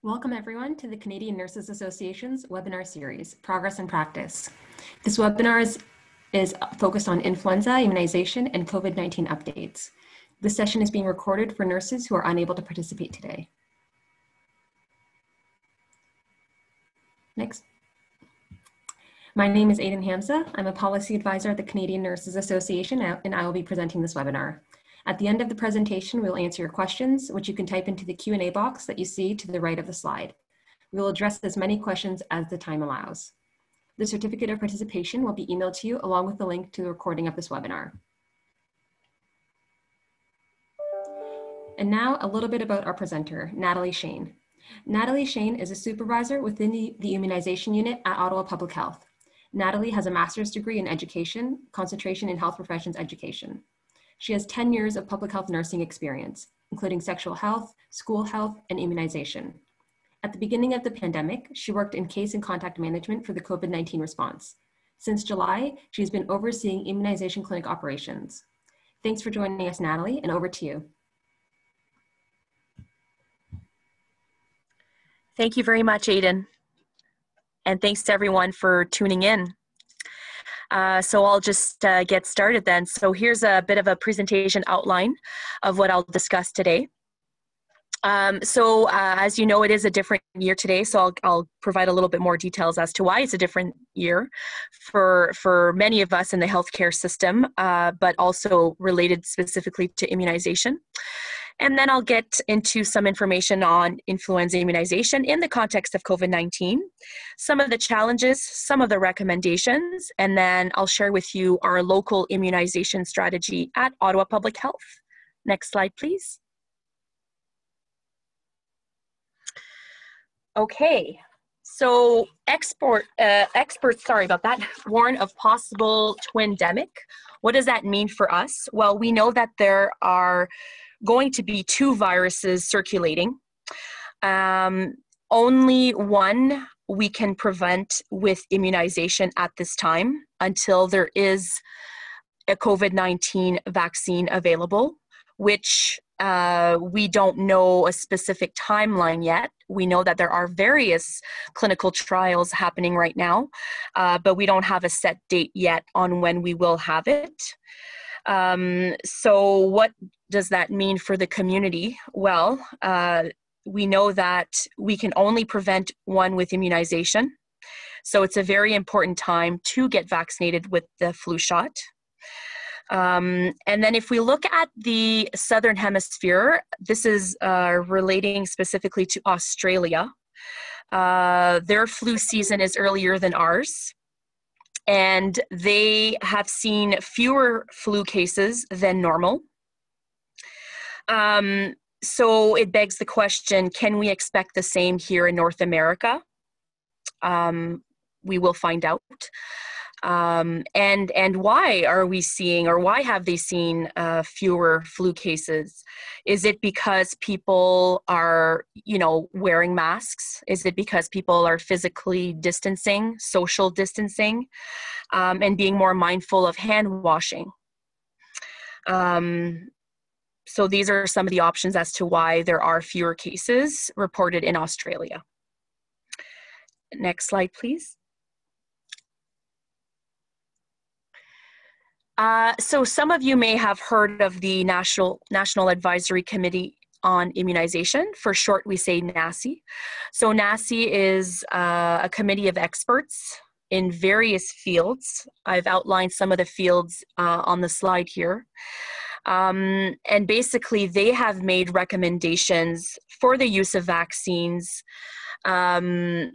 Welcome everyone to the Canadian Nurses Association's webinar series, Progress and Practice. This webinar is focused on influenza, immunization, and COVID-19 updates. This session is being recorded for nurses who are unable to participate today. Next. My name is Aidan Hamza. I'm a policy advisor at the Canadian Nurses Association, and I will be presenting this webinar. At the end of the presentation, we'll answer your questions, which you can type into the Q&A box that you see to the right of the slide. We will address as many questions as the time allows. The certificate of participation will be emailed to you along with the link to the recording of this webinar. And now a little bit about our presenter, Natalie Shane. Natalie Shane is a supervisor within the immunization unit at Ottawa Public Health. Natalie has a master's degree in education, concentration in health professions education. She has 10 years of public health nursing experience, including sexual health, school health, and immunization. At the beginning of the pandemic, she worked in case and contact management for the COVID-19 response. Since July, she's been overseeing immunization clinic operations. Thanks for joining us, Natalie, and over to you. Thank you very much, Aidan. And thanks to everyone for tuning in. So I'll just get started then. So here's a bit of a presentation outline of what I'll discuss today. As you know, it is a different year today, so I'll provide a little bit more details as to why it's a different year for many of us in the healthcare system, but also related specifically to immunization. And then I'll get into some information on influenza immunization in the context of COVID-19, some of the challenges, some of the recommendations, and then I'll share with you our local immunization strategy at Ottawa Public Health. Next slide, please. Okay, so experts, sorry about that, warn of possible twindemic. What does that mean for us? Well, we know that there are going to be two viruses circulating. Only one we can prevent with immunization at this time until there is a COVID-19 vaccine available, which we don't know a specific timeline yet. We know that there are various clinical trials happening right now, but we don't have a set date yet on when we will have it. So what does that mean for the community? Well, we know that we can only prevent one with immunization. So it's a very important time to get vaccinated with the flu shot. And then if we look at the Southern Hemisphere, this is relating specifically to Australia. Their flu season is earlier than ours, and they have seen fewer flu cases than normal. So it begs the question, can we expect the same here in North America? We will find out. And why are we seeing, or why have they seen fewer flu cases? Is it because people are, wearing masks? Is it because people are physically distancing, social distancing, and being more mindful of hand washing? So these are some of the options as to why there are fewer cases reported in Australia. Next slide, please. So some of you may have heard of the National Advisory Committee on Immunization. For short, we say NACI. So NACI is a committee of experts in various fields. I've outlined some of the fields on the slide here. And basically, they have made recommendations for the use of vaccines. And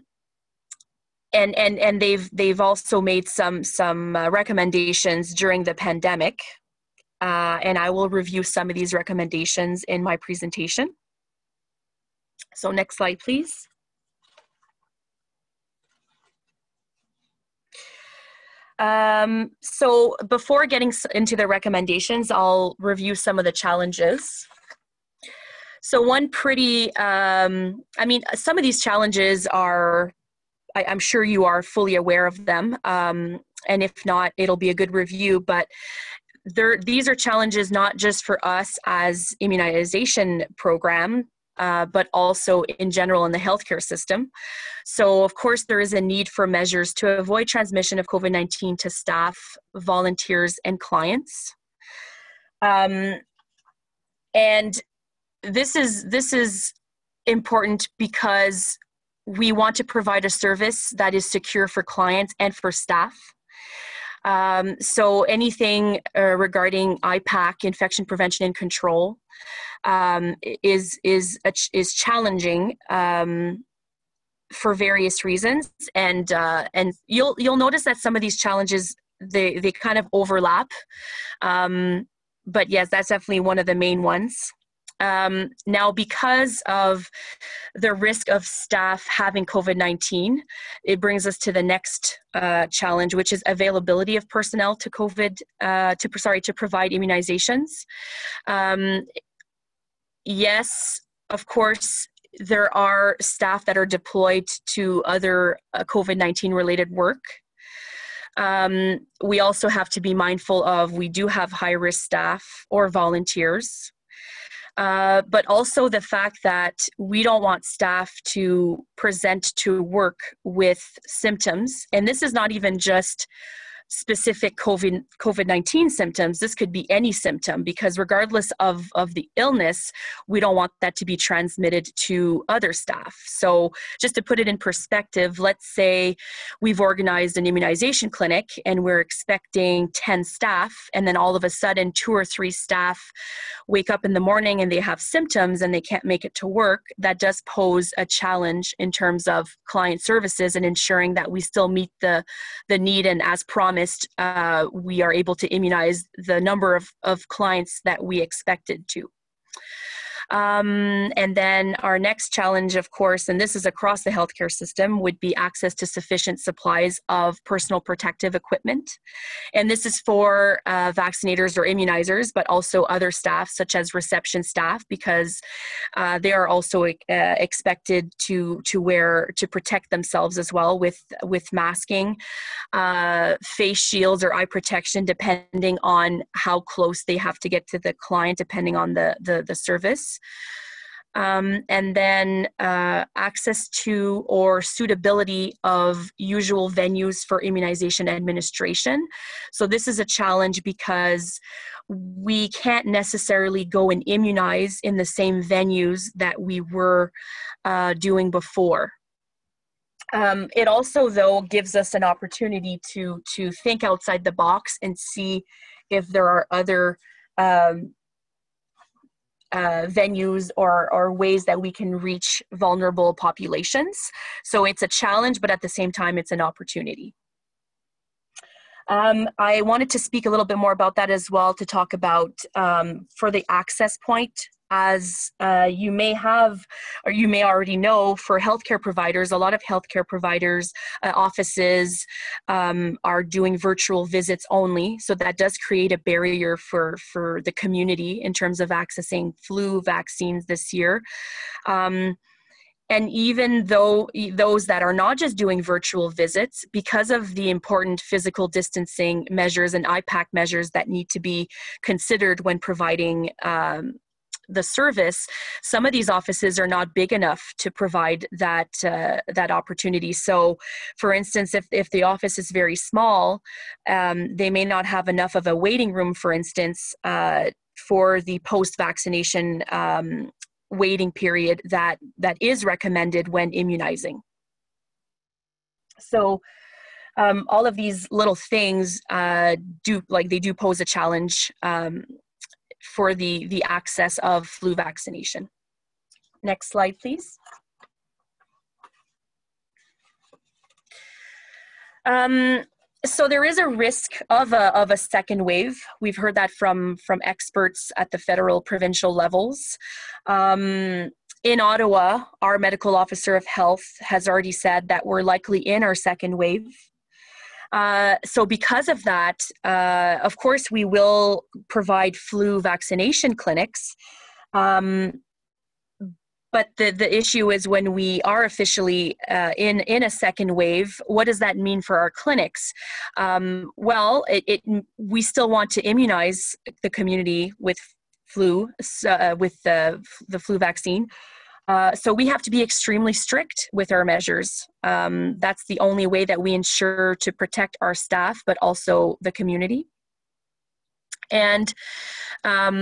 they've also made some recommendations during the pandemic, and I will review some of these recommendations in my presentation. So next slide, please. So before getting into the recommendations, I'll review some of the challenges. So one pretty, some of these challenges are, I'm sure you are fully aware of them, and if not, it'll be a good review, but these are challenges not just for us as immunization program, but also in general in the healthcare system. So, of course, there is a need for measures to avoid transmission of COVID-19 to staff, volunteers, and clients. And this is important because we want to provide a service that is secure for clients and for staff. So anything regarding IPAC, infection prevention and control, is challenging for various reasons, and you'll notice that some of these challenges they kind of overlap. But yes, that's definitely one of the main ones. Now, because of the risk of staff having COVID-19, it brings us to the next challenge, which is availability of personnel to to provide immunizations. Yes, of course, there are staff that are deployed to other COVID-19 related work. We also have to be mindful of, we do have high-risk staff or volunteers. But also the fact that we don't want staff to present to work with symptoms. And this is not even just specific COVID-19 symptoms. This could be any symptom, because regardless of the illness, we don't want that to be transmitted to other staff. So just to put it in perspective, let's say we've organized an immunization clinic and we're expecting 10 staff, and then all of a sudden 2 or 3 staff wake up in the morning and they have symptoms and they can't make it to work. That does pose a challenge in terms of client services and ensuring that we still meet the need, and as promised, we are able to immunize the number of clients that we expected to. And then our next challenge, of course, and this is across the healthcare system, would be access to sufficient supplies of personal protective equipment. And this is for vaccinators or immunizers, but also other staff, such as reception staff, because they are also expected to protect themselves as well with masking, face shields or eye protection, depending on how close they have to get to the client, depending on the service. And then access to or suitability of usual venues for immunization administration. So this is a challenge because we can't necessarily go and immunize in the same venues that we were doing before. It also, though, gives us an opportunity to think outside the box and see if there are other venues or ways that we can reach vulnerable populations. So it's a challenge, but at the same time, it's an opportunity. I wanted to speak a little bit more about that as well, to talk about for the access point. As you may have, or you may already know, for healthcare providers, a lot of healthcare providers, offices are doing virtual visits only. So that does create a barrier for the community in terms of accessing flu vaccines this year. And even though those that are not just doing virtual visits, because of the important physical distancing measures and IPAC measures that need to be considered when providing the service, some of these offices are not big enough to provide that opportunity. So, for instance, if the office is very small, they may not have enough of a waiting room, for instance, for the post-vaccination waiting period that is recommended when immunizing. So all of these little things do pose a challenge for the access of flu vaccination. Next slide, please. So there is a risk of a second wave. We've heard that from experts at the federal, provincial levels. In Ottawa, our medical officer of health has already said that we're likely in our second wave. So because of that, of course, we will provide flu vaccination clinics. But the issue is, when we are officially in a second wave, what does that mean for our clinics? Well, we still want to immunize the community with flu, with the flu vaccine. So we have to be extremely strict with our measures. That's the only way that we ensure to protect our staff, but also the community. And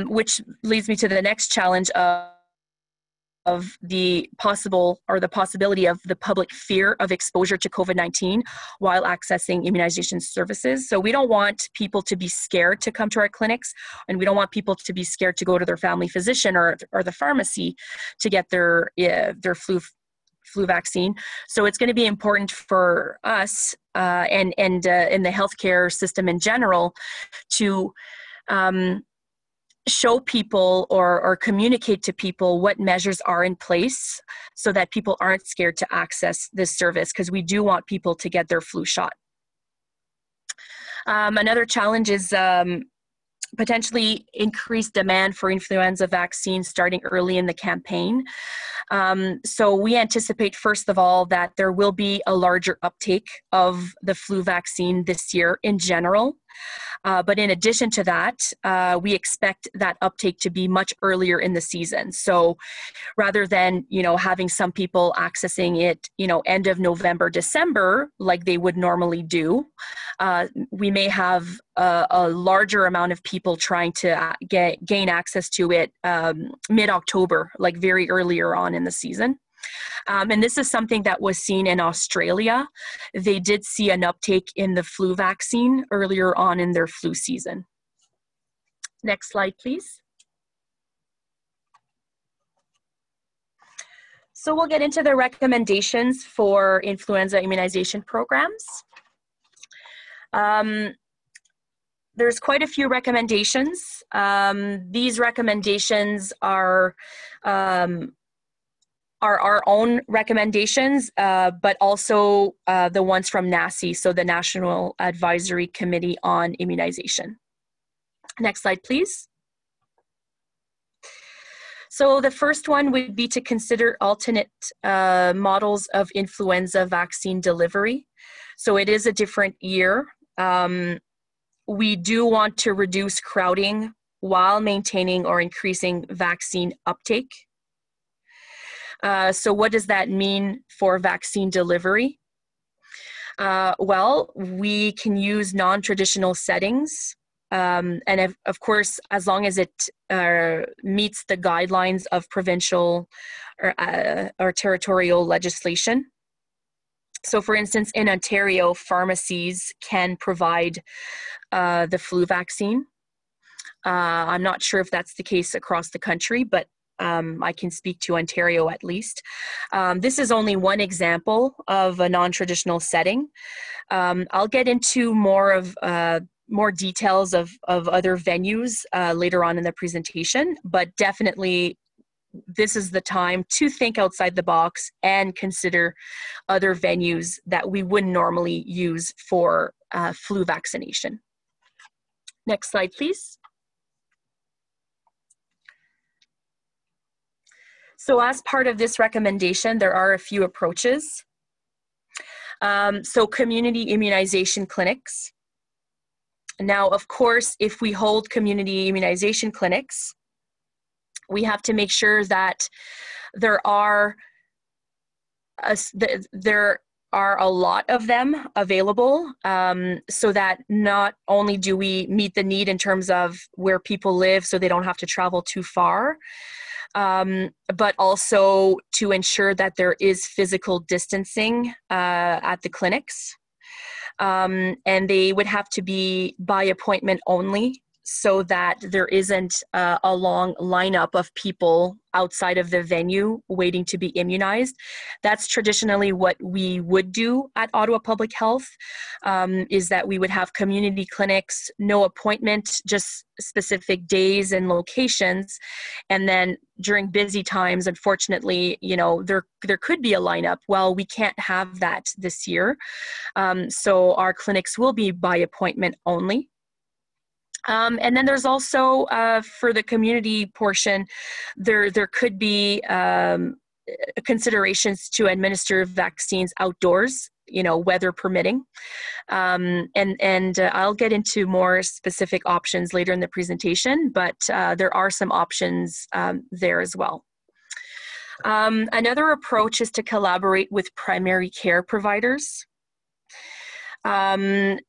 which leads me to the next challenge of the possibility of the public fear of exposure to COVID-19 while accessing immunization services. So we don't want people to be scared to come to our clinics, and we don't want people to be scared to go to their family physician or the pharmacy to get their flu vaccine. So it's going to be important for us and in the healthcare system in general to show people or communicate to people what measures are in place so that people aren't scared to access this service, because we do want people to get their flu shot. Another challenge is potentially increased demand for influenza vaccines starting early in the campaign. So we anticipate, first of all, that there will be a larger uptake of the flu vaccine this year in general. But in addition to that, we expect that uptake to be much earlier in the season. So rather than, having some people accessing it, end of November, December, like they would normally do, we may have a larger amount of people trying to gain access to it mid-October, like very earlier on in the season. And this is something that was seen in Australia. They did see an uptake in the flu vaccine earlier on in their flu season. Next slide, please. So we'll get into the recommendations for influenza immunization programs. There's quite a few recommendations. These recommendations are our own recommendations, but also the ones from NACI, so the National Advisory Committee on Immunization. Next slide, please. So the first one would be to consider alternate models of influenza vaccine delivery. So it is a different year. We do want to reduce crowding while maintaining or increasing vaccine uptake. So what does that mean for vaccine delivery? Well, we can use non-traditional settings. And of course, as long as it meets the guidelines of provincial or territorial legislation. So for instance, in Ontario, pharmacies can provide the flu vaccine. I'm not sure if that's the case across the country, but I can speak to Ontario at least. This is only one example of a non-traditional setting. I'll get into more details of other venues later on in the presentation, but definitely this is the time to think outside the box and consider other venues that we wouldn't normally use for flu vaccination. Next slide, please. So as part of this recommendation, there are a few approaches. So community immunization clinics. Now, of course, if we hold community immunization clinics, we have to make sure that there are a lot of them available, so that not only do we meet the need in terms of where people live so they don't have to travel too far, but also to ensure that there is physical distancing at the clinics. And they would have to be by appointment only, so that there isn't a long lineup of people outside of the venue waiting to be immunized. That's traditionally what we would do at Ottawa Public Health, is that we would have community clinics, no appointment, just specific days and locations. And then during busy times, unfortunately, there could be a lineup. Well, we can't have that this year. So our clinics will be by appointment only. And then there's also, for the community portion, there could be considerations to administer vaccines outdoors, weather permitting. And I'll get into more specific options later in the presentation, but there are some options there as well. Another approach is to collaborate with primary care providers.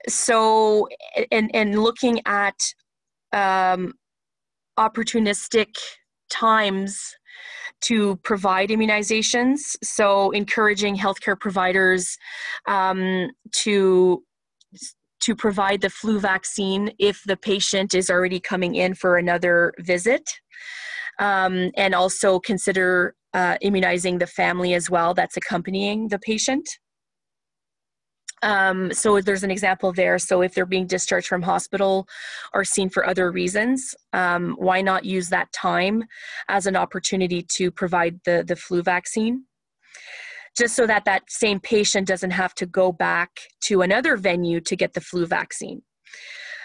So, looking at opportunistic times to provide immunizations. So encouraging healthcare providers to provide the flu vaccine if the patient is already coming in for another visit. And also consider immunizing the family as well that's accompanying the patient. So there's an example there. So if they're being discharged from hospital or seen for other reasons, why not use that time as an opportunity to provide the flu vaccine? Just so that that same patient doesn't have to go back to another venue to get the flu vaccine.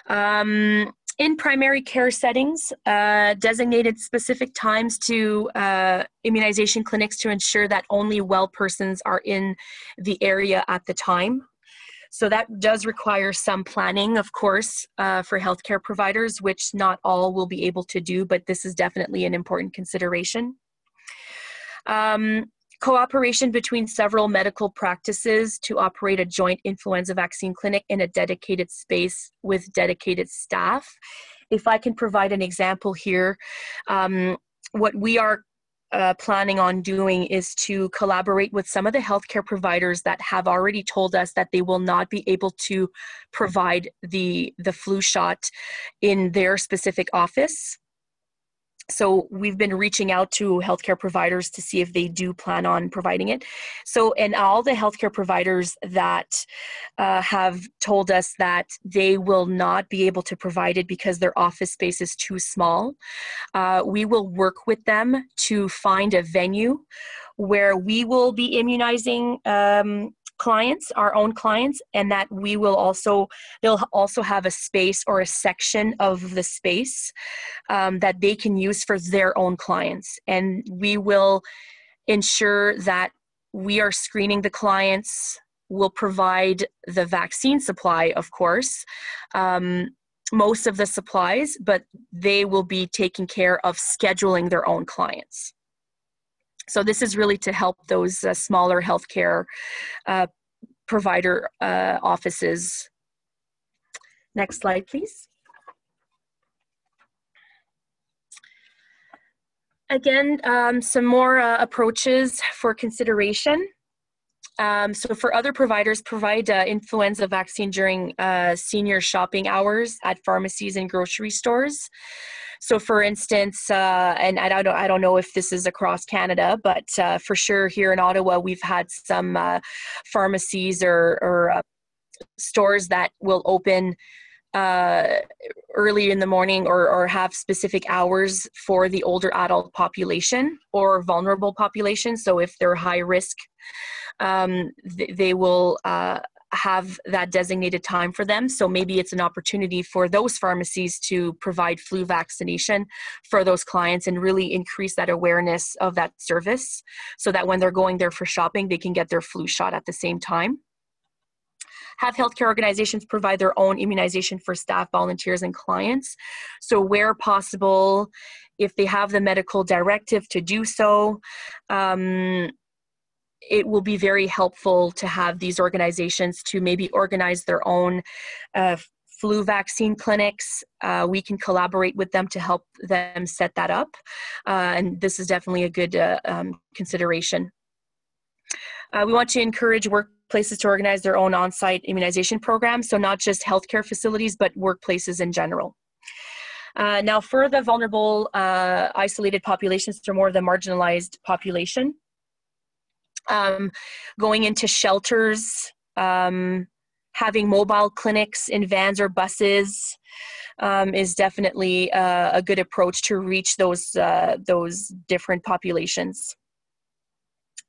In primary care settings, designated specific times to immunization clinics to ensure that only well persons are in the area at the time. So that does require some planning, of course, for healthcare providers, which not all will be able to do, but this is definitely an important consideration. Cooperation between several medical practices to operate a joint influenza vaccine clinic in a dedicated space with dedicated staff. If I can provide an example here, what we are planning on doing is to collaborate with some of the healthcare providers that have already told us that they will not be able to provide the flu shot in their specific office. So we've been reaching out to healthcare providers to see if they do plan on providing it. So, and all the healthcare providers that have told us that they will not be able to provide it because their office space is too small, we will work with them to find a venue where we will be immunizing clients, our own clients, and that we will also, they'll also have a space or a section of the space that they can use for their own clients. And we will ensure that we are screening the clients, will provide the vaccine supply, of course, most of the supplies, but they will be taking care of scheduling their own clients. So this is really to help those smaller healthcare provider offices. Next slide, please. Again, some more approaches for consideration. So for other providers, provide influenza vaccine during senior shopping hours at pharmacies and grocery stores. So for instance, and I don't know if this is across Canada, but for sure here in Ottawa, we've had some pharmacies or stores that will open early in the morning or have specific hours for the older adult population or vulnerable population. So if they're high risk, they will have that designated time for them. So maybe it's an opportunity for those pharmacies to provide flu vaccination for those clients and really increase that awareness of that service so that when they're going there for shopping, they can get their flu shot at the same time. Have healthcare organizations provide their own immunization for staff, volunteers, and clients. So where possible, if they have the medical directive to do so, it will be very helpful to have these organizations to maybe organize their own flu vaccine clinics. We can collaborate with them to help them set that up. And this is definitely a good consideration. We want to encourage workplaces to organize their own on-site immunization programs, so not just healthcare facilities, but workplaces in general. Now, for the vulnerable, isolated populations, or more of the marginalized population, going into shelters, having mobile clinics in vans or buses is definitely a good approach to reach those different populations.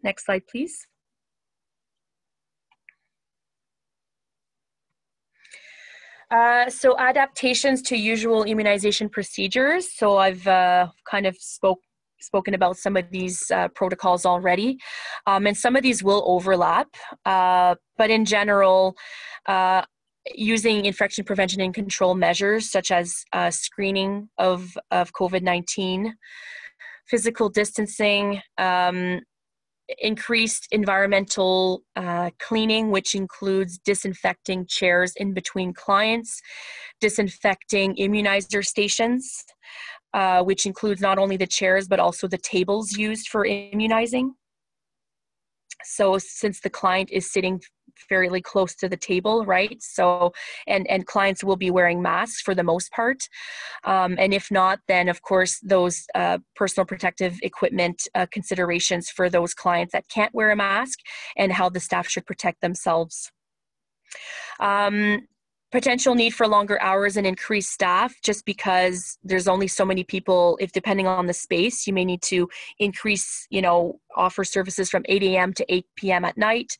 Next slide, please. So adaptations to usual immunization procedures. So I've kind of spoken about some of these protocols already, and some of these will overlap, but in general, using infection prevention and control measures such as screening of COVID-19, physical distancing, increased environmental cleaning, which includes disinfecting chairs in between clients, disinfecting immunizer stations, which includes not only the chairs, but also the tables used for immunizing. So since the client is sitting fairly close to the table, right? So, and clients will be wearing masks for the most part. And if not, then of course, those personal protective equipment considerations for those clients that can't wear a mask and how the staff should protect themselves. Potential need for longer hours and increased staff, just because there's only so many people. If depending on the space, you may need to increase, offer services from 8 a.m. to 8 p.m. at night,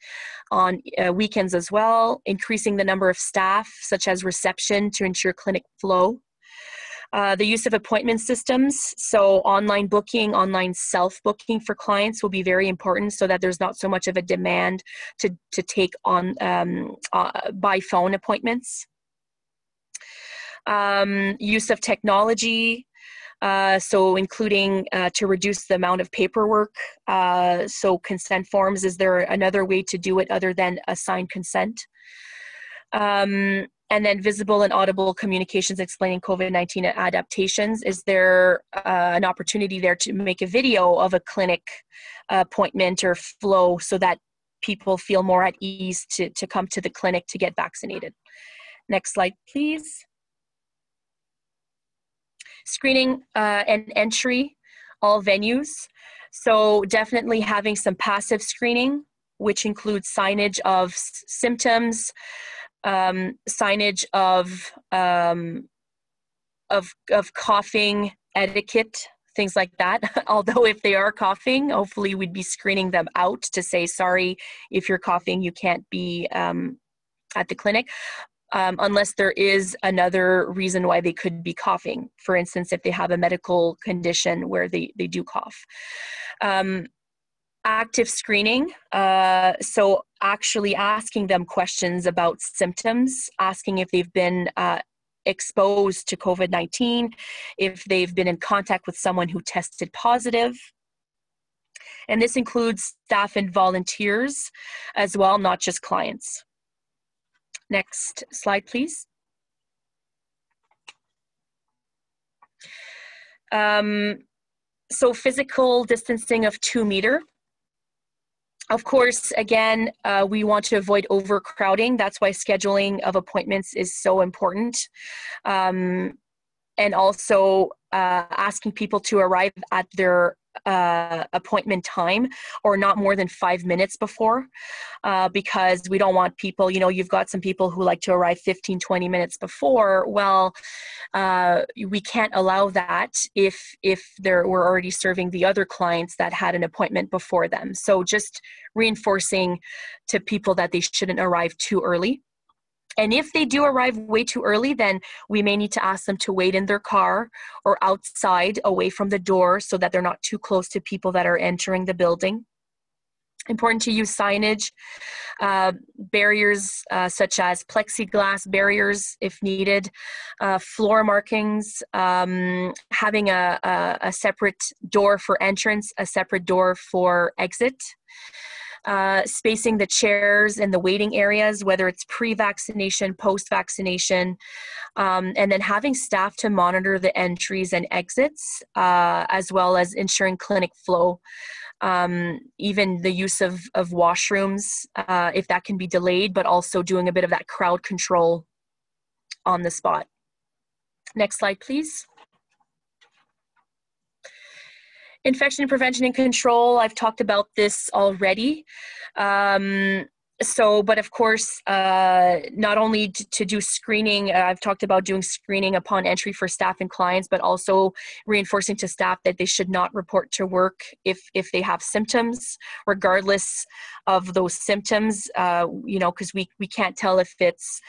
on weekends as well, increasing the number of staff, such as reception, to ensure clinic flow. The use of appointment systems, so online booking, online self-booking for clients will be very important, so that there's not so much of a demand to take on by phone appointments. Use of technology, so including to reduce the amount of paperwork. So consent forms, is there another way to do it other than a signed consent? And then visible and audible communications explaining COVID-19 adaptations. Is there an opportunity there to make a video of a clinic appointment or flow, so that people feel more at ease to come to the clinic to get vaccinated? Next slide, please. Screening and entry, all venues. So definitely having some passive screening, which includes signage of symptoms, signage of coughing etiquette, things like that. Although if they are coughing, hopefully we'd be screening them out to say, sorry, if you're coughing, you can't be at the clinic. Unless there is another reason why they could be coughing. For instance, if they have a medical condition where they do cough. Active screening, so actually asking them questions about symptoms, asking if they've been exposed to COVID-19, if they've been in contact with someone who tested positive. And this includes staff and volunteers as well, not just clients. Next slide, please. So physical distancing of 2 meters. Of course, again, we want to avoid overcrowding. That's why scheduling of appointments is so important. And also asking people to arrive at their appointment time, or not more than 5 minutes before, because we don't want people, you've got some people who like to arrive 15-20 minutes before. Well, we can't allow that if we're already serving the other clients that had an appointment before them. So just reinforcing to people that they shouldn't arrive too early. And if they do arrive way too early, then we may need to ask them to wait in their car or outside away from the door, so that they're not too close to people that are entering the building. Important to use signage, barriers such as plexiglass barriers if needed, floor markings, having a separate door for entrance, a separate door for exit. Spacing the chairs in the waiting areas, whether it's pre-vaccination, post-vaccination, and then having staff to monitor the entries and exits, as well as ensuring clinic flow. Even the use of washrooms, if that can be delayed, but also doing a bit of that crowd control on the spot. Next slide, please. Infection prevention and control, I've talked about this already. But of course, not only to do screening, I've talked about doing screening upon entry for staff and clients, but also reinforcing to staff that they should not report to work if they have symptoms, regardless of those symptoms, because we can't tell if it's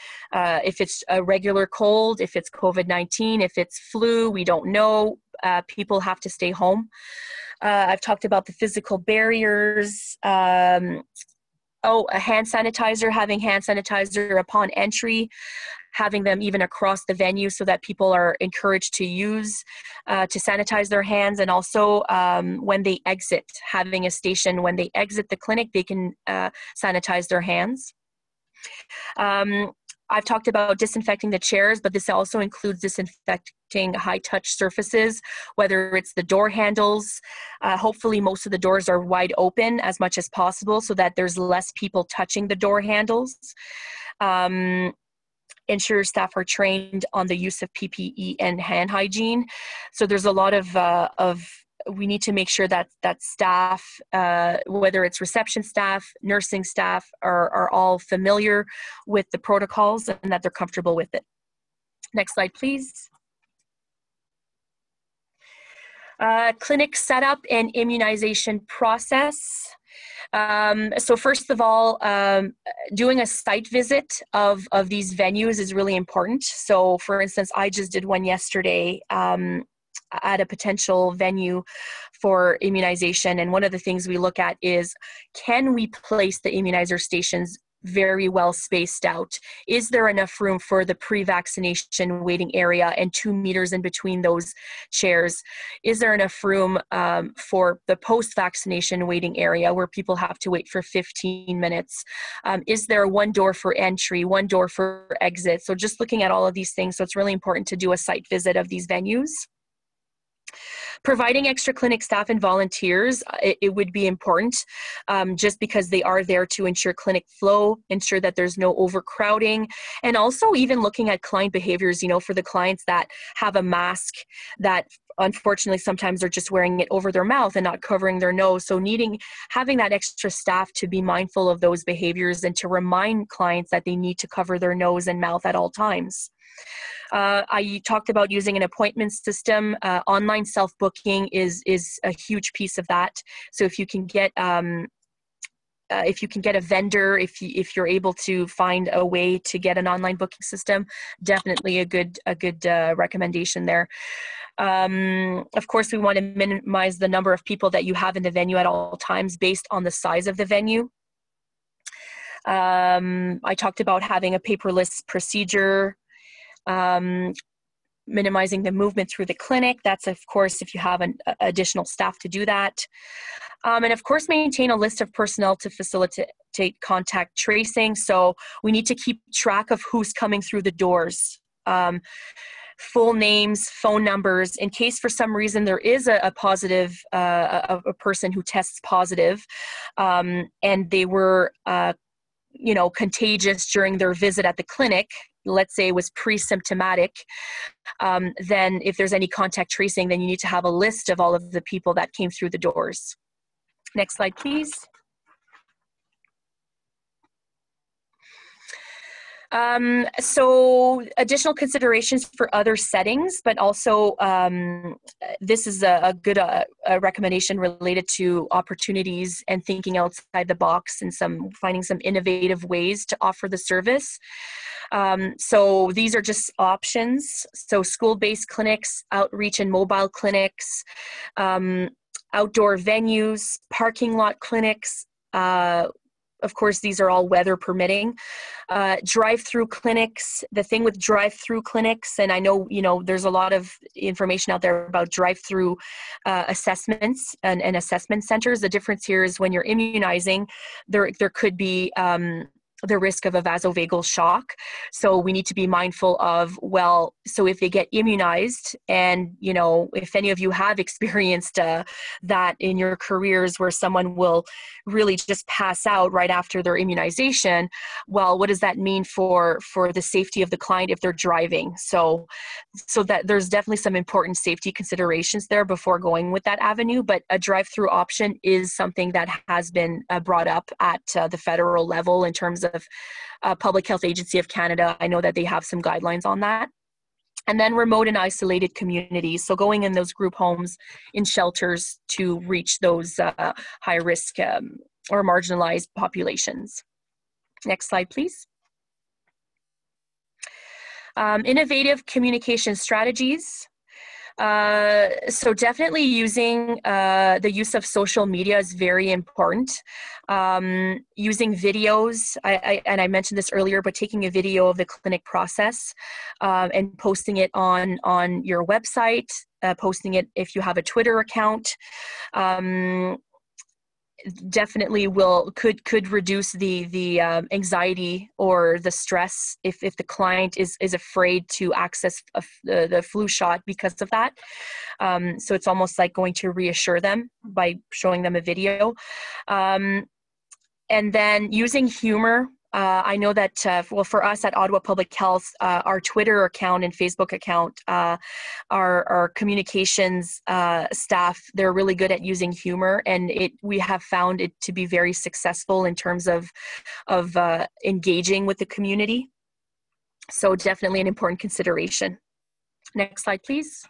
a regular cold, if it's COVID-19, if it's flu, we don't know. People have to stay home. I've talked about the physical barriers. A hand sanitizer, having hand sanitizer upon entry, having them even across the venue so that people are encouraged to use, to sanitize their hands, and also when they exit, having a station when they exit the clinic, they can sanitize their hands. I've talked about disinfecting the chairs, but this also includes disinfecting high-touch surfaces, whether it's the door handles. Hopefully most of the doors are wide open as much as possible so that there's less people touching the door handles. Ensure staff are trained on the use of PPE and hand hygiene. So there's a lot of we need to make sure that staff, whether it's reception staff, nursing staff, are all familiar with the protocols and that they're comfortable with it. Next slide, please. Clinic setup and immunization process. So first of all, doing a site visit of these venues is really important. So for instance, I just did one yesterday at a potential venue for immunization. And one of the things we look at is, can we place the immunizer stations very well spaced out? Is there enough room for the pre-vaccination waiting area and 2 meters in between those chairs? Is there enough room for the post-vaccination waiting area where people have to wait for 15 minutes? Is there one door for entry, one door for exit? So just looking at all of these things. So it's really important to do a site visit of these venues. Providing extra clinic staff and volunteers, it would be important just because they are there to ensure clinic flow, ensure that there's no overcrowding, and also even looking at client behaviors, you know, for the clients that have a mask that unfortunately sometimes are just wearing it over their mouth and not covering their nose. So having that extra staff to be mindful of those behaviors and to remind clients that they need to cover their nose and mouth at all times. I talked about using an appointment system. Online self-booking is a huge piece of that. So if you can get a vendor, if you're able to find a way to get an online booking system, definitely a good recommendation there. Of course, we want to minimize the number of people that you have in the venue at all times based on the size of the venue. I talked about having a paperless procedure. Minimizing the movement through the clinic. That's, of course, if you have additional staff to do that. And of course, maintain a list of personnel to facilitate contact tracing. So we need to keep track of who's coming through the doors. Full names, phone numbers, in case for some reason there is a positive, a person who tests positive, and they were, contagious during their visit at the clinic, let's say it was pre-symptomatic, then if there's any contact tracing, then you need to have a list of all of the people that came through the doors. Next slide, please. So additional considerations for other settings, but also this is a good recommendation related to opportunities and thinking outside the box and finding some innovative ways to offer the service. So these are just options. So school-based clinics, outreach and mobile clinics, outdoor venues, parking lot clinics. Of course, these are all weather permitting. Drive-through clinics. The thing with drive-through clinics, and I know, there's a lot of information out there about drive-through assessments and assessment centers. The difference here is when you're immunizing, there could be the risk of a vasovagal shock. So we need to be mindful of, so if they get immunized, and, if any of you have experienced that in your careers where someone will really just pass out right after their immunization, what does that mean for the safety of the client if they're driving? So that there's definitely some important safety considerations there before going with that avenue, but a drive-through option is something that has been brought up at the federal level in terms of Public Health Agency of Canada. I know that they have some guidelines on that. And then remote and isolated communities. So going in those group homes, in shelters to reach those high risk or marginalized populations. Next slide, please. Innovative communication strategies. So definitely using the use of social media is very important. Using videos, and I mentioned this earlier, but taking a video of the clinic process and posting it on your website, posting it if you have a Twitter account. Definitely could reduce the anxiety or the stress if the client is afraid to access the flu shot because of that. So it's almost like going to reassure them by showing them a video. And then using humor. I know that, well, for us at Ottawa Public Health, our Twitter account and Facebook account, our communications staff, they're really good at using humor, and we have found it to be very successful in terms of engaging with the community. So definitely an important consideration. Next slide, please.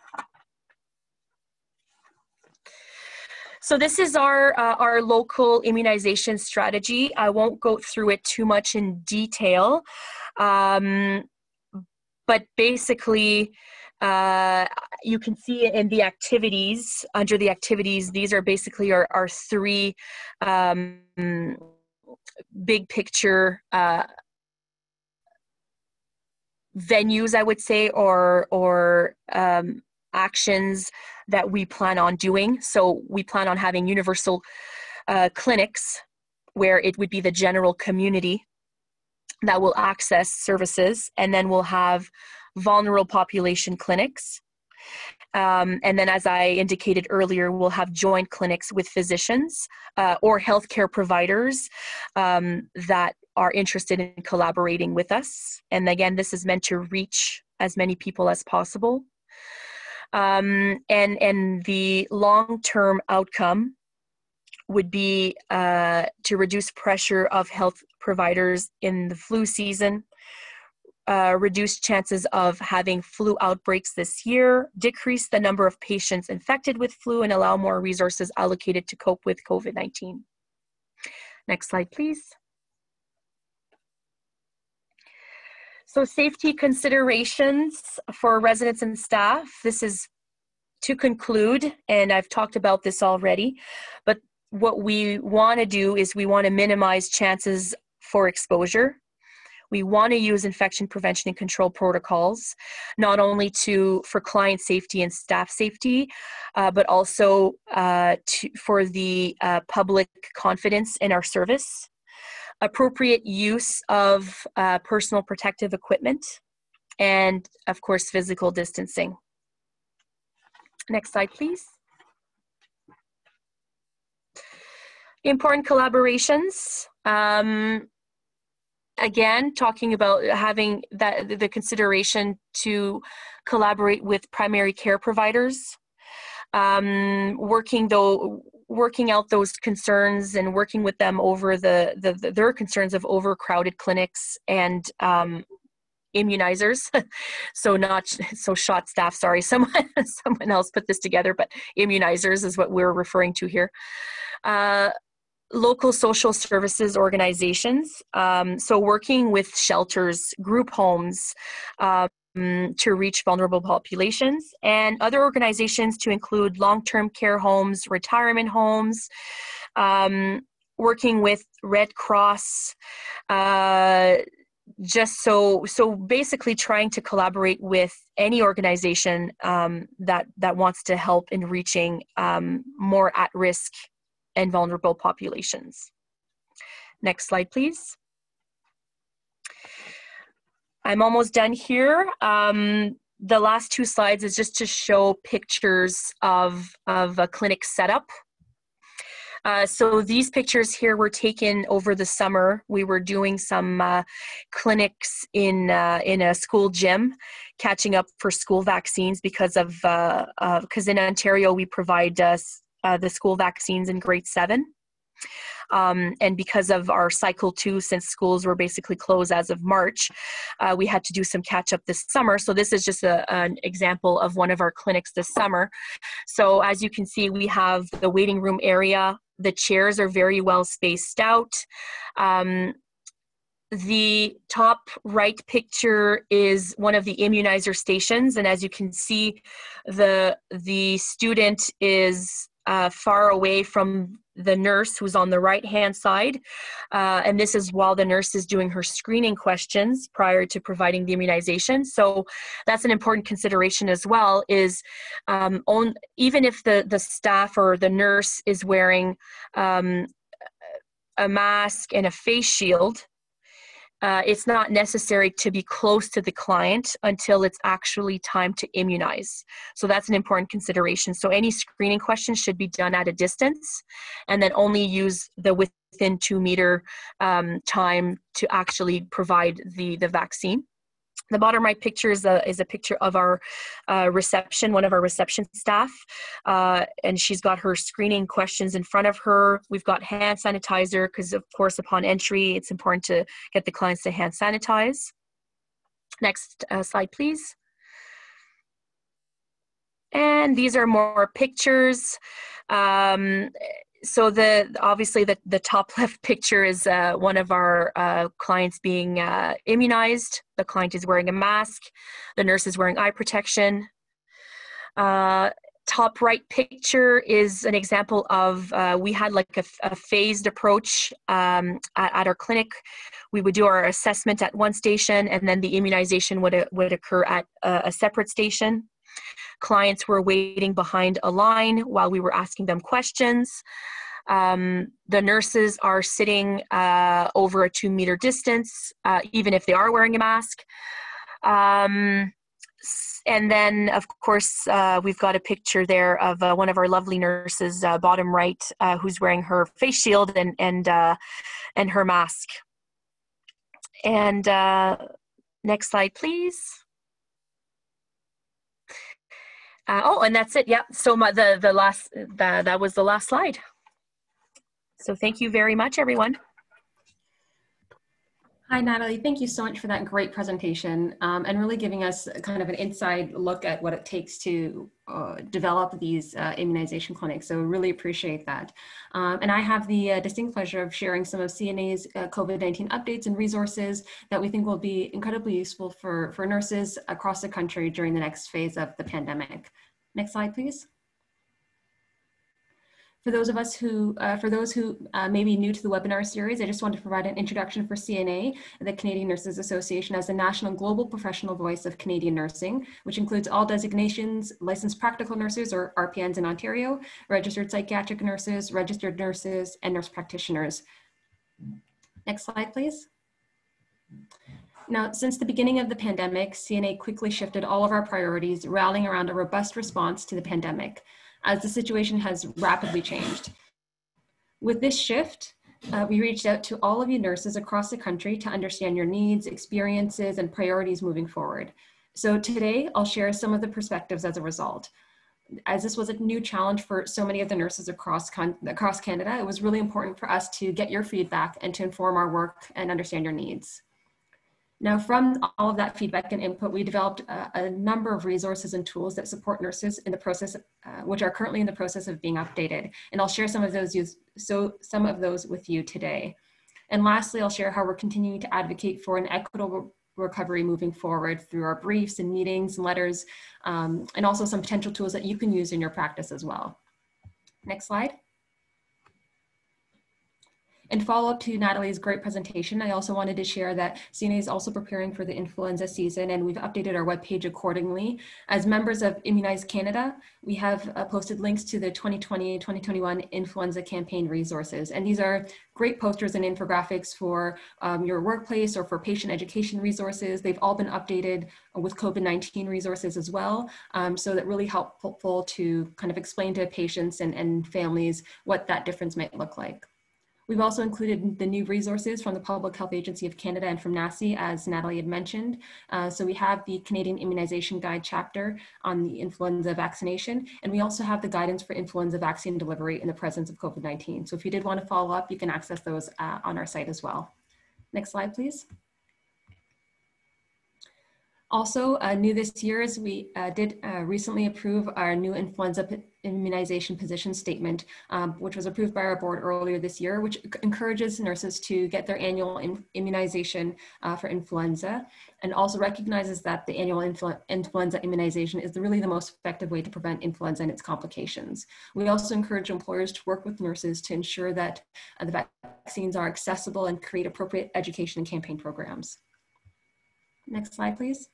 So this is our local immunization strategy. I won't go through it too much in detail, but basically you can see in the activities, under the activities, these are basically our three big picture venues, I would say, or actions that we plan on doing. So we plan on having universal clinics where it would be the general community that will access services, and then we'll have vulnerable population clinics. And then, as I indicated earlier, we'll have joint clinics with physicians or healthcare providers that are interested in collaborating with us. And again, this is meant to reach as many people as possible. And the long-term outcome would be to reduce pressure of health providers in the flu season, reduce chances of having flu outbreaks this year, decrease the number of patients infected with flu, and allow more resources allocated to cope with COVID-19. Next slide, please. So safety considerations for residents and staff. This is to conclude, and I've talked about this already, but what we want to do is we want to minimize chances for exposure. We want to use infection prevention and control protocols, not only for client safety and staff safety, but also for the public confidence in our service. Appropriate use of personal protective equipment, and of course, physical distancing. Next slide, please. Important collaborations. Again, talking about having the consideration to collaborate with primary care providers, working out those concerns and working with them over their concerns of overcrowded clinics and immunizers. So shot staff, sorry, someone else put this together, but immunizers is what we're referring to here. Local social services organizations, so working with shelters, group homes, to reach vulnerable populations, and other organizations to include long-term care homes, retirement homes, working with Red Cross, just so basically trying to collaborate with any organization that wants to help in reaching more at-risk and vulnerable populations. Next slide, please. I'm almost done here. The last two slides is just to show pictures of a clinic setup. So these pictures here were taken over the summer. We were doing some clinics in a school gym, catching up for school vaccines because in Ontario we provide the school vaccines in grade 7. And because of our cycle 2, since schools were basically closed as of March, we had to do some catch up this summer. So this is just an example of one of our clinics this summer. So as you can see, we have the waiting room area. The chairs are very well spaced out. The top right picture is one of the immunizer stations, and as you can see, the student is far away from the nurse who's on the right-hand side, and this is while the nurse is doing her screening questions prior to providing the immunization. So that's an important consideration as well, is even if the staff or the nurse is wearing a mask and a face shield, it's not necessary to be close to the client until it's actually time to immunize. So that's an important consideration. So any screening questions should be done at a distance, and then only use the within 2 meter time to actually provide the vaccine. The bottom right picture is a picture of our reception, one of our reception staff, and she's got her screening questions in front of her. We've got hand sanitizer because, of course, upon entry, it's important to get the clients to hand sanitize. Next slide, please. And these are more pictures. So obviously the top left picture is one of our clients being immunized. The client is wearing a mask. The nurse is wearing eye protection. Top right picture is an example of, we had like a phased approach at our clinic. We would do our assessment at one station, and then the immunization would occur at a separate station. Clients were waiting behind a line while we were asking them questions. The nurses are sitting over a 2 meter distance, even if they are wearing a mask. And then, of course, we've got a picture there of one of our lovely nurses, bottom right, who's wearing her face shield and her mask. And next slide, please. And that's it. Yeah. So that was the last slide. So thank you very much, everyone. Hi, Natalie. Thank you so much for that great presentation and really giving us kind of an inside look at what it takes to develop these immunization clinics. So really appreciate that. And I have the distinct pleasure of sharing some of CNA's COVID-19 updates and resources that we think will be incredibly useful for nurses across the country during the next phase of the pandemic. Next slide, please. For those who may be new to the webinar series, I just want to provide an introduction for CNA, the Canadian Nurses Association, as the national global professional voice of Canadian nursing, which includes all designations, licensed practical nurses or RPNs in Ontario, registered psychiatric nurses, registered nurses, and nurse practitioners. Next slide, please. Now, since the beginning of the pandemic, CNA quickly shifted all of our priorities, rallying around a robust response to the pandemic, as the situation has rapidly changed. With this shift, we reached out to all of you nurses across the country to understand your needs, experiences, and priorities moving forward. So today, I'll share some of the perspectives as a result. As this was a new challenge for so many of the nurses across Canada, it was really important for us to get your feedback and to inform our work and understand your needs. Now, from all of that feedback and input, we developed a number of resources and tools that support nurses in the process, which are currently in the process of being updated. And I'll share some of those with you today. And lastly, I'll share how we're continuing to advocate for an equitable recovery moving forward through our briefs and meetings and letters, and also some potential tools that you can use in your practice as well. Next slide. In follow-up to Natalie's great presentation, I also wanted to share that CNA is also preparing for the influenza season, and we've updated our webpage accordingly. As members of Immunize Canada, we have posted links to the 2020-2021 influenza campaign resources. And these are great posters and infographics for your workplace or for patient education resources. They've all been updated with COVID-19 resources as well. So that really helpful to kind of explain to patients and families what that difference might look like. We've also included the new resources from the Public Health Agency of Canada and from NACI, as Natalie had mentioned. So we have the Canadian Immunization Guide chapter on the influenza vaccination, and we also have the guidance for influenza vaccine delivery in the presence of COVID-19. So if you did want to follow up, you can access those on our site as well. Next slide, please. Also, new this year is we did recently approve our new influenza immunization position statement, which was approved by our board earlier this year, which encourages nurses to get their annual immunization for influenza, and also recognizes that the annual influenza immunization is really the most effective way to prevent influenza and its complications. We also encourage employers to work with nurses to ensure that the vaccines are accessible and create appropriate education and campaign programs. Next slide, please.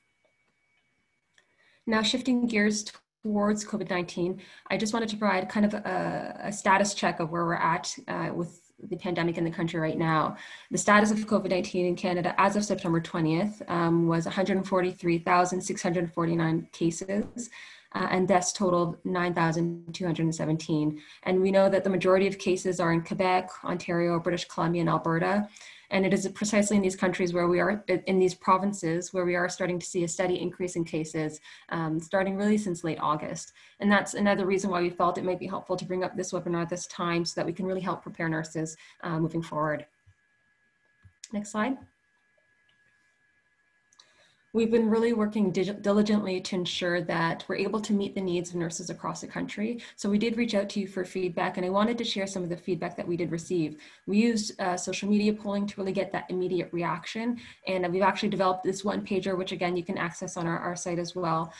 Now, shifting gears towards COVID-19, I just wanted to provide kind of a status check of where we're at with the pandemic in the country right now. The status of COVID-19 in Canada as of September 20th was 143,649 cases, and deaths totaled 9,217. And we know that the majority of cases are in Quebec, Ontario, British Columbia, and Alberta. And it is precisely in these countries where we are, in these provinces, where we are starting to see a steady increase in cases, starting really since late August. And that's another reason why we felt it might be helpful to bring up this webinar at this time so that we can really help prepare nurses moving forward. Next slide. We've been really working diligently to ensure that we're able to meet the needs of nurses across the country. So we did reach out to you for feedback, and I wanted to share some of the feedback that we did receive. We used social media polling to really get that immediate reaction, and we've actually developed this one pager, which again, you can access on our site as well,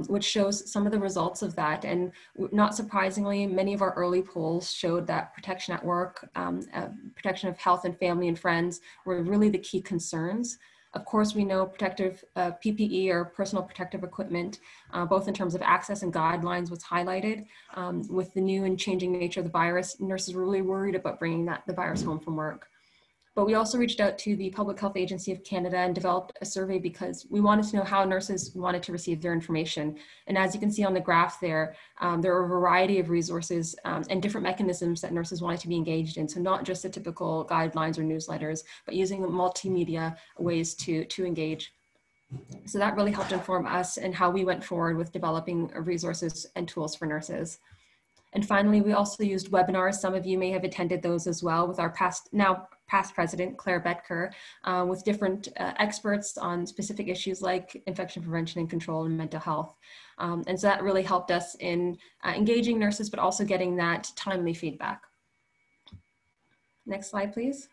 which shows some of the results of that. And not surprisingly, many of our early polls showed that protection at work, protection of health and family and friends were really the key concerns. Of course, we know protective PPE or personal protective equipment, both in terms of access and guidelines, was highlighted. With the new and changing nature of the virus, nurses were really worried about bringing the virus home from work. But we also reached out to the Public Health Agency of Canada and developed a survey because we wanted to know how nurses wanted to receive their information. And as you can see on the graph there are a variety of resources and different mechanisms that nurses wanted to be engaged in. So not just the typical guidelines or newsletters, but using the multimedia ways to engage. So that really helped inform us and how we went forward with developing resources and tools for nurses. And finally, we also used webinars. Some of you may have attended those as well with our past president, Claire Betker, with different experts on specific issues like infection prevention and control and mental health. And so that really helped us in engaging nurses, but also getting that timely feedback. Next slide, please.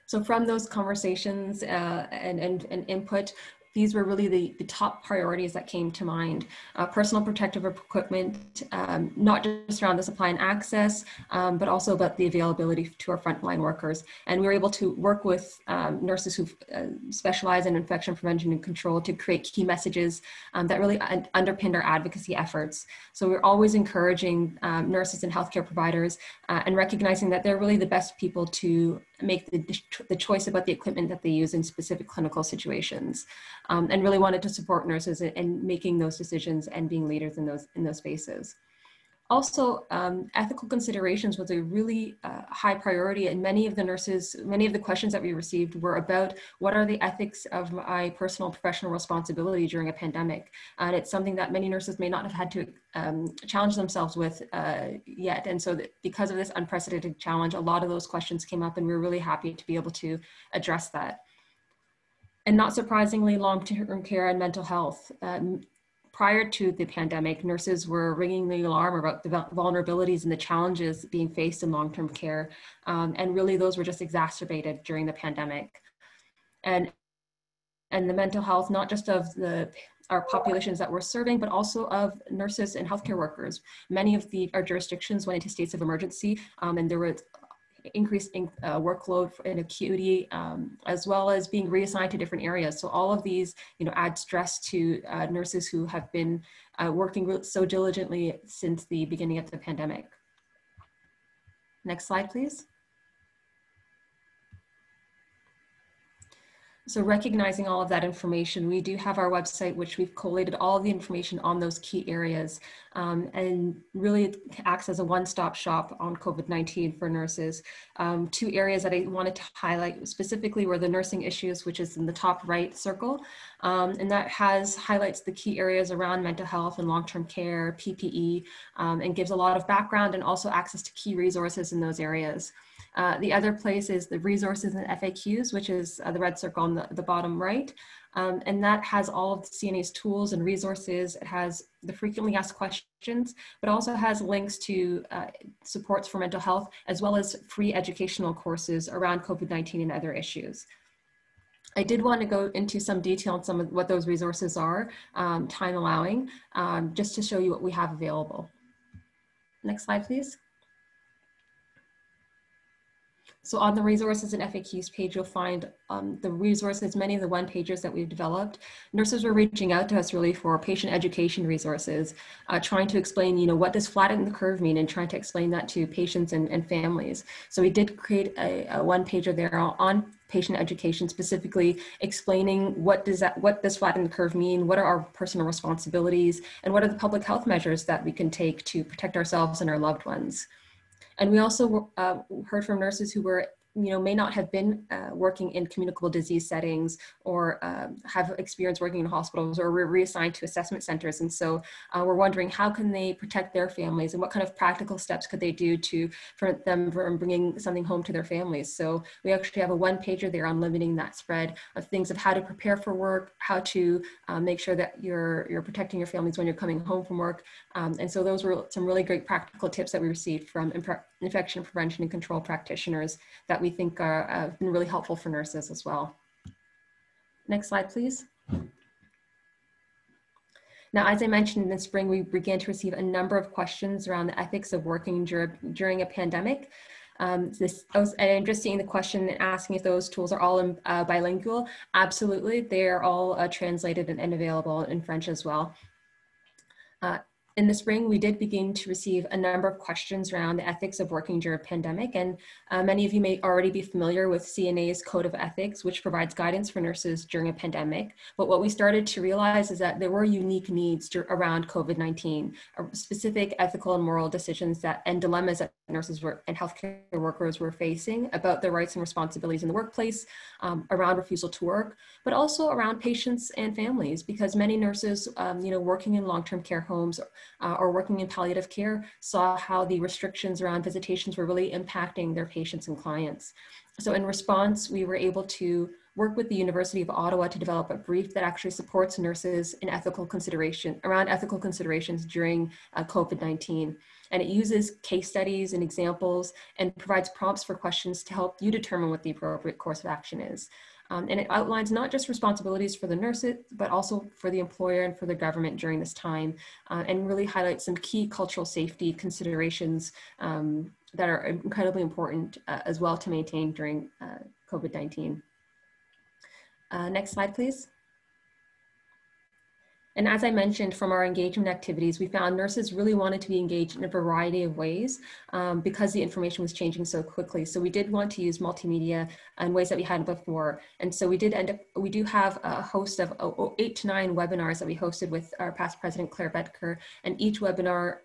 So from those conversations and input, these were really the top priorities that came to mind. Personal protective equipment, not just around the supply and access, but also about the availability to our frontline workers. And we were able to work with nurses who specialize in infection prevention and control to create key messages that really underpinned our advocacy efforts. So we're always encouraging nurses and healthcare providers and recognizing that they're really the best people to make the choice about the equipment that they use in specific clinical situations, and really wanted to support nurses in making those decisions and being leaders in those spaces. Also, ethical considerations was a really high priority, and many of the questions that we received were about what are the ethics of my personal professional responsibility during a pandemic. And it's something that many nurses may not have had to challenge themselves with yet. And so because of this unprecedented challenge, a lot of those questions came up, and we were really happy to be able to address that. And not surprisingly, long-term care and mental health. Prior to the pandemic, nurses were ringing the alarm about the vulnerabilities and the challenges being faced in long-term care. And really those were just exacerbated during the pandemic. And the mental health, not just of our populations that we're serving, but also of nurses and healthcare workers. Many of our jurisdictions went into states of emergency, and there were increased workload and acuity, as well as being reassigned to different areas. So all of these, add stress to nurses who have been working so diligently since the beginning of the pandemic. Next slide, please. So recognizing all of that information, we do have our website, which we've collated all of the information on those key areas, and really it acts as a one-stop shop on COVID-19 for nurses. Two areas that I wanted to highlight specifically were the nursing issues, which is in the top right circle, and that highlights the key areas around mental health and long-term care, PPE, and gives a lot of background and also access to key resources in those areas. The other place is the resources and FAQs, which is the red circle on the bottom right. And that has all of the CNA's tools and resources. It has the frequently asked questions, but also has links to supports for mental health, as well as free educational courses around COVID-19 and other issues. I did want to go into some detail on some of what those resources are, time allowing, just to show you what we have available. Next slide, please. So on the resources and FAQs page, you'll find the resources, many of the one-pagers that we've developed. Nurses were reaching out to us really for patient education resources, trying to explain, what does flatten the curve mean, and trying to explain that to patients and families. So we did create a one-pager there on patient education, specifically explaining what does flatten the curve mean, what are our personal responsibilities, and what are the public health measures that we can take to protect ourselves and our loved ones. And we also heard from nurses who were, may not have been working in communicable disease settings or have experience working in hospitals, or were reassigned to assessment centers. And so we're wondering, how can they protect their families, and what kind of practical steps could they do to prevent them from bringing something home to their families? So we actually have a one-pager there on limiting that spread of things of how to prepare for work, how to make sure that you're protecting your families when you're coming home from work. And so those were some really great practical tips that we received from infection prevention and control practitioners that we think have been really helpful for nurses as well. Next slide, please. Now, as I mentioned, in the spring, we began to receive a number of questions around the ethics of working during a pandemic. I'm just seeing the question asking if those tools are all bilingual. Absolutely, they are all translated and available in French as well. In the spring, we did begin to receive a number of questions around the ethics of working during a pandemic, and many of you may already be familiar with CNA's Code of Ethics, which provides guidance for nurses during a pandemic. But what we started to realize is that there were unique needs around COVID-19, specific ethical and moral decisions and dilemmas that nurses and healthcare workers were facing about their rights and responsibilities in the workplace, around refusal to work, but also around patients and families, because many nurses, working in long-term care homes or working in palliative care, saw how the restrictions around visitations were really impacting their patients and clients. So in response, we were able to work with the University of Ottawa to develop a brief that actually supports nurses in ethical considerations during COVID-19. And it uses case studies and examples and provides prompts for questions to help you determine what the appropriate course of action is. And it outlines not just responsibilities for the nurses, but also for the employer and for the government during this time, and really highlights some key cultural safety considerations that are incredibly important as well to maintain during COVID-19. Next slide, please. And as I mentioned, from our engagement activities, we found nurses really wanted to be engaged in a variety of ways because the information was changing so quickly. So we did want to use multimedia in ways that we hadn't before. And so we do have a host of 8 to 9 webinars that we hosted with our past president, Claire Betker, and each webinar,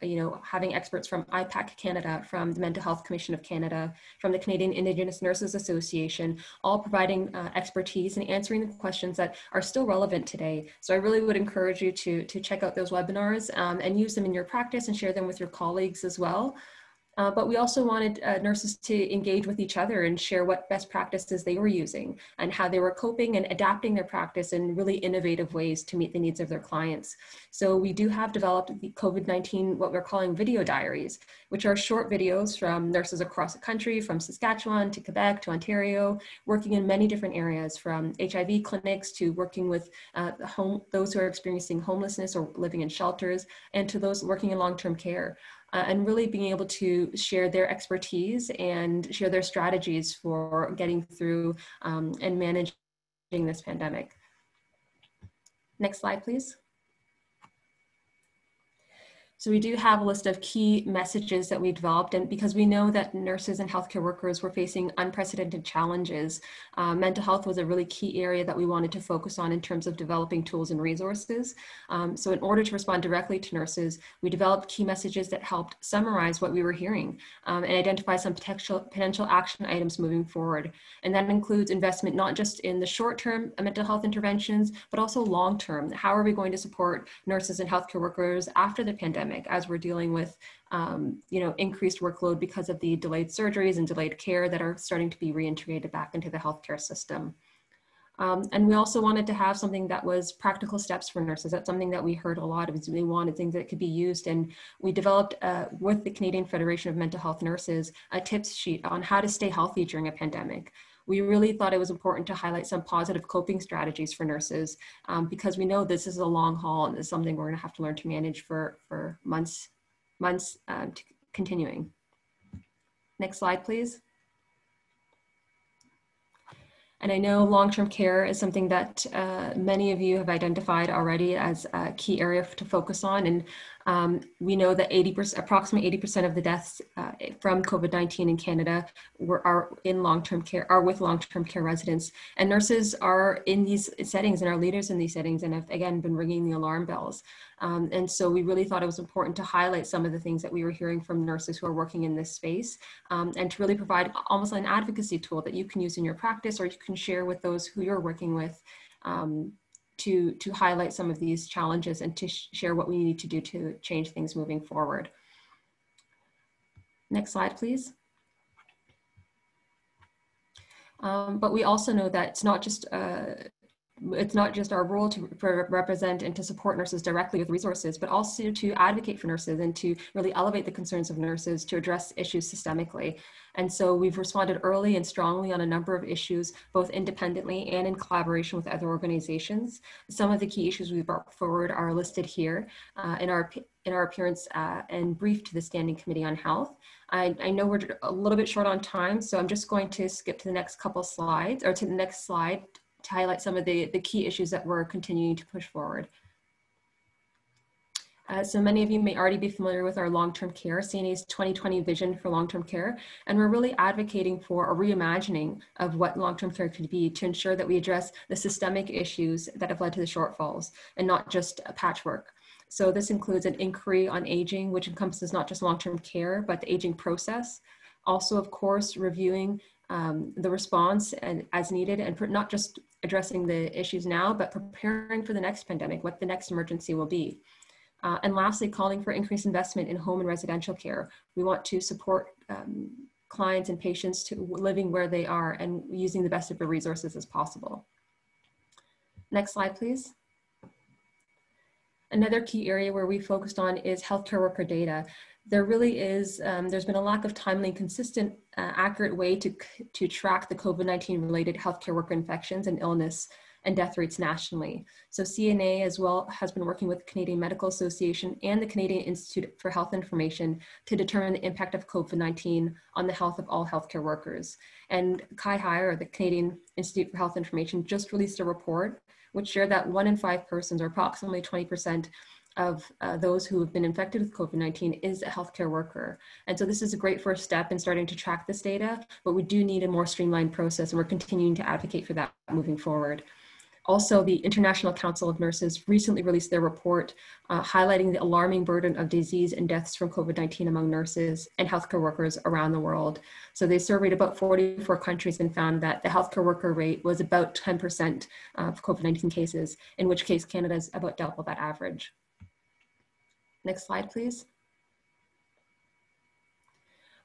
having experts from IPAC Canada, from the Mental Health Commission of Canada, from the Canadian Indigenous Nurses Association, all providing expertise and answering the questions that are still relevant today. So I really would encourage you to check out those webinars and use them in your practice and share them with your colleagues as well. But we also wanted nurses to engage with each other and share what best practices they were using and how they were coping and adapting their practice in really innovative ways to meet the needs of their clients. So we do have developed the COVID-19, what we're calling video diaries, which are short videos from nurses across the country, from Saskatchewan to Quebec to Ontario, working in many different areas, from HIV clinics to working with those who are experiencing homelessness or living in shelters, and to those working in long-term care. And really being able to share their expertise and share their strategies for getting through and managing this pandemic. Next slide, please. So we do have a list of key messages that we developed, and because we know that nurses and healthcare workers were facing unprecedented challenges, mental health was a really key area that we wanted to focus on in terms of developing tools and resources. So in order to respond directly to nurses, we developed key messages that helped summarize what we were hearing and identify some potential action items moving forward. And that includes investment not just in the short-term mental health interventions, but also long-term. How are we going to support nurses and healthcare workers after the pandemic? pandemic, as we're dealing with, increased workload because of the delayed surgeries and delayed care that are starting to be reintegrated back into the healthcare system. And we also wanted to have something that was practical steps for nurses. That's something that we heard a lot of, is we wanted things that could be used. And we developed with the Canadian Federation of Mental Health Nurses, a tips sheet on how to stay healthy during a pandemic. We really thought it was important to highlight some positive coping strategies for nurses, because we know this is a long haul and it's something we're gonna have to learn to manage for months continuing. Next slide, please. And I know long-term care is something that many of you have identified already as a key area to focus on. And we know that approximately 80% of the deaths from COVID-19 in Canada are in long-term care, are with long-term care residents. And nurses are in these settings and are leaders in these settings and have, again, been ringing the alarm bells. And so we really thought it was important to highlight some of the things that we were hearing from nurses who are working in this space, and to really provide almost an advocacy tool that you can use in your practice, or you can share with those who you're working with, to highlight some of these challenges and to share what we need to do to change things moving forward. Next slide, please. But we also know that it's not just our role to represent and to support nurses directly with resources, but also to advocate for nurses and to really elevate the concerns of nurses to address issues systemically. And so we've responded early and strongly on a number of issues, both independently and in collaboration with other organizations. Some of the key issues we brought forward are listed here in our appearance and brief to the Standing Committee on Health. I know we're a little bit short on time, so I'm just going to skip to the next couple slides, or to the next slide, to highlight some of the key issues that we're continuing to push forward. So many of you may already be familiar with our long-term care, CNA's 2020 vision for long-term care, and we're really advocating for a reimagining of what long-term care could be to ensure that we address the systemic issues that have led to the shortfalls and not just a patchwork. So this includes an inquiry on aging, which encompasses not just long-term care, but the aging process. Also, of course, reviewing the response and as needed, and not just addressing the issues now, but preparing for the next pandemic, what the next emergency will be. And lastly, calling for increased investment in home and residential care. We want to support clients and patients to living where they are and using the best of the resources as possible. Next slide, please. Another key area where we focused on is healthcare worker data. There really is, there's been a lack of timely, consistent, accurate way to track the COVID-19 related healthcare worker infections and illness and death rates nationally. So CNA as well has been working with the Canadian Medical Association and the Canadian Institute for Health Information to determine the impact of COVID-19 on the health of all healthcare workers. And CIHI, or the Canadian Institute for Health Information, just released a report which shared that 1 in 5 persons, or approximately 20% of those who have been infected with COVID-19 is a healthcare worker. And so this is a great first step in starting to track this data, but we do need a more streamlined process, and we're continuing to advocate for that moving forward. Also, the International Council of Nurses recently released their report highlighting the alarming burden of disease and deaths from COVID-19 among nurses and healthcare workers around the world. So they surveyed about 44 countries and found that the healthcare worker rate was about 10% of COVID-19 cases, in which case Canada is about double that average. Next slide, please.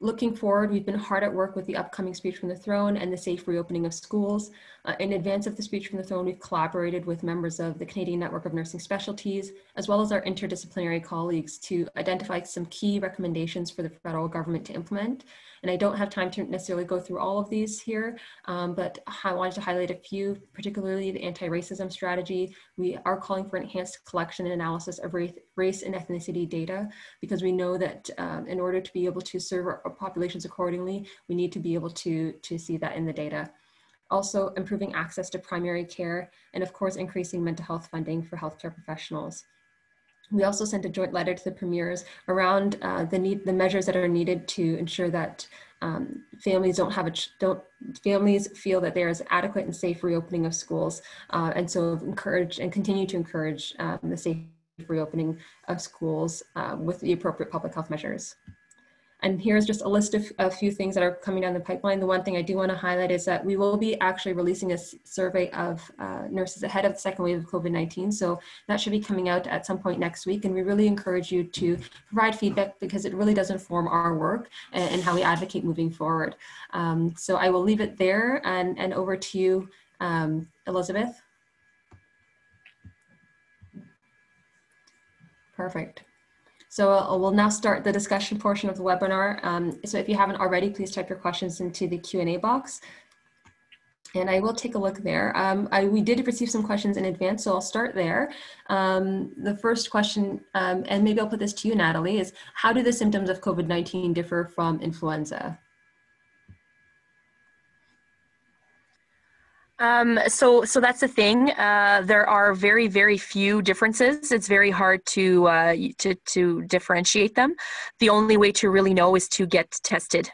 Looking forward, we've been hard at work with the upcoming speech from the throne and the safe reopening of schools. In advance of the speech from the throne, we've collaborated with members of the Canadian Network of Nursing Specialties, as well as our interdisciplinary colleagues, to identify some key recommendations for the federal government to implement. And I don't have time to necessarily go through all of these here, but I wanted to highlight a few, particularly the anti-racism strategy. We are calling for enhanced collection and analysis of race and ethnicity data, because we know that in order to be able to serve our populations accordingly, we need to be able to see that in the data. Also, improving access to primary care, and of course, increasing mental health funding for healthcare professionals. We also sent a joint letter to the premiers around the measures that are needed to ensure that families families feel that there is adequate and safe reopening of schools, and so encourage and continue to encourage the safe reopening of schools with the appropriate public health measures. And here's just a list of a few things that are coming down the pipeline. The one thing I do want to highlight is that we will be actually releasing a survey of nurses ahead of the second wave of COVID-19. So that should be coming out at some point next week. And we really encourage you to provide feedback because it really does inform our work and how we advocate moving forward. So I will leave it there and over to you, Elizabeth. Perfect. So we'll now start the discussion portion of the webinar. So if you haven't already, please type your questions into the Q&A box. And I will take a look there. We did receive some questions in advance, so I'll start there. The first question, and maybe I'll put this to you, Natalie, is how do the symptoms of COVID-19 differ from influenza? So that's the thing. There are very, very few differences. It's very hard to differentiate them. The only way to really know is to get tested.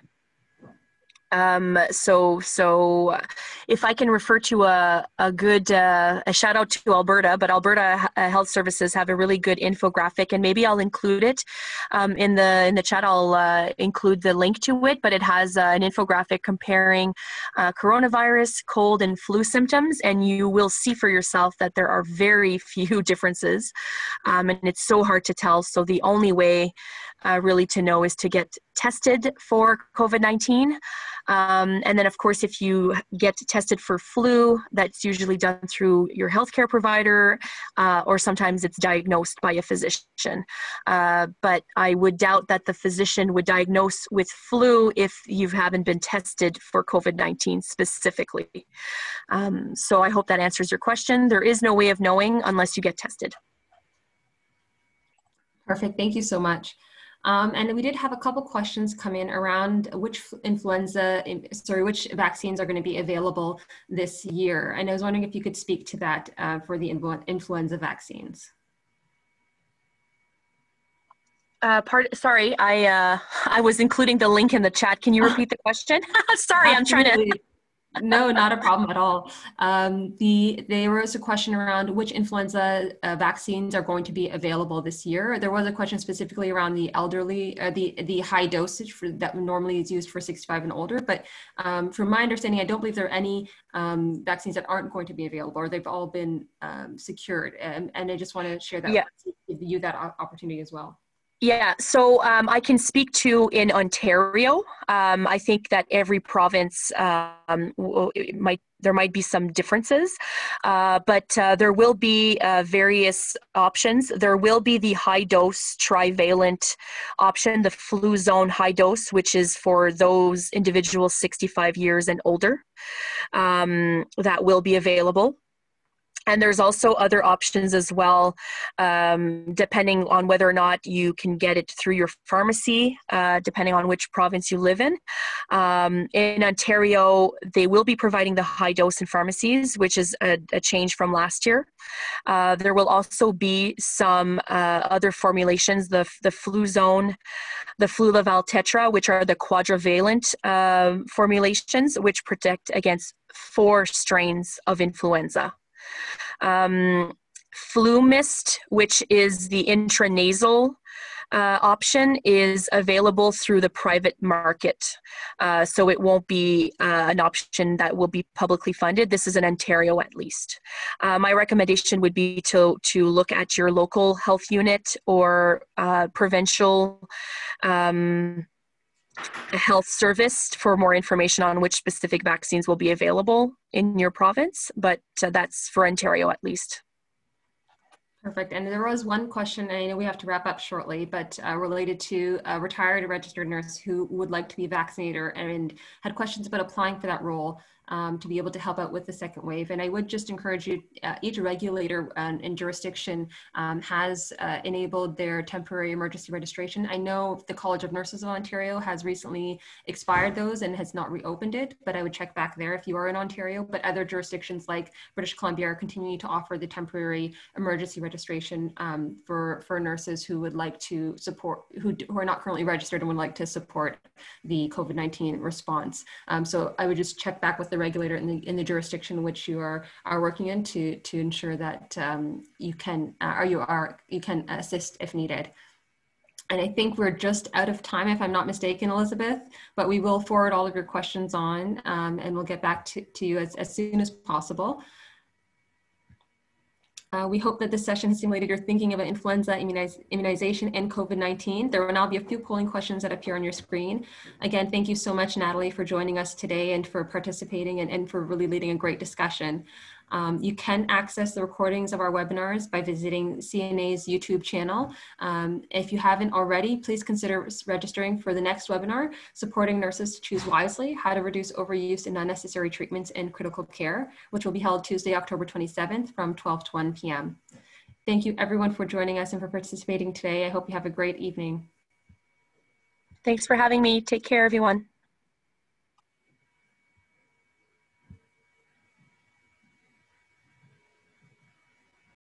So if I can refer to a good shout out to Alberta, but Alberta Health Services have a really good infographic, and maybe I'll include it in the chat. I'll include the link to it, but it has an infographic comparing coronavirus, cold, and flu symptoms, and you will see for yourself that there are very few differences, and it's so hard to tell. So the only way really to know is to get tested for COVID-19. And then, of course, if you get tested for flu, that's usually done through your healthcare provider, or sometimes it's diagnosed by a physician. But I would doubt that the physician would diagnose with flu if you haven't been tested for COVID-19 specifically. So I hope that answers your question. There is no way of knowing unless you get tested. Perfect. Thank you so much. And we did have a couple questions come in around which which vaccines are going to be available this year. And I was wondering if you could speak to that for the influenza vaccines. Sorry, I was including the link in the chat. Can you repeat the question? Sorry, I'm trying to. No, not a problem at all. There was a question around which influenza vaccines are going to be available this year. There was a question specifically around the elderly, the high dosage that normally is used for 65 and older. But from my understanding, I don't believe there are any vaccines that aren't going to be available, or they've all been secured. And I just want to share that with you, that opportunity as well. Yeah, so I can speak to in Ontario. I think that every province there might be some differences, but there will be various options. There will be the high dose trivalent option, the flu zone high dose, which is for those individuals 65 years and older. That will be available. And there's also other options as well, depending on whether or not you can get it through your pharmacy, depending on which province you live in. In Ontario, they will be providing the high dose in pharmacies, which is a change from last year. There will also be some other formulations, the flu zone, the Flu-Laval Tetra, which are the quadrivalent formulations, which protect against 4 strains of influenza. Flu mist, which is the intranasal option, is available through the private market. So it won't be an option that will be publicly funded. This is in Ontario at least. My recommendation would be to look at your local health unit or provincial health service for more information on which specific vaccines will be available in your province, but that's for Ontario at least. Perfect. And there was one question, and I know we have to wrap up shortly, but related to a retired registered nurse who would like to be vaccinated and had questions about applying for that role to be able to help out with the second wave. And I would just encourage you, each regulator in jurisdiction has enabled their temporary emergency registration. I know the College of Nurses of Ontario has recently expired those and has not reopened it, but I would check back there if you are in Ontario. But other jurisdictions like British Columbia are continuing to offer the temporary emergency registration for nurses who would like to support, who are not currently registered and would like to support the COVID-19 response. So I would just check back with the regulator in the jurisdiction in which you are working in to ensure that you can assist if needed. And I think we're just out of time, if I'm not mistaken, Elizabeth, but we will forward all of your questions on and we'll get back to you as soon as possible. We hope that this session has stimulated your thinking about influenza, immunization, and COVID-19. There will now be a few polling questions that appear on your screen. Again, thank you so much, Natalie, for joining us today and for participating and for really leading a great discussion. You can access the recordings of our webinars by visiting CNA's YouTube channel. If you haven't already, please consider registering for the next webinar, Supporting Nurses to Choose Wisely, How to Reduce Overuse and Unnecessary Treatments in Critical Care, which will be held Tuesday, October 27th from 12 to 1 p.m. Thank you everyone for joining us and for participating today. I hope you have a great evening. Thanks for having me. Take care, everyone.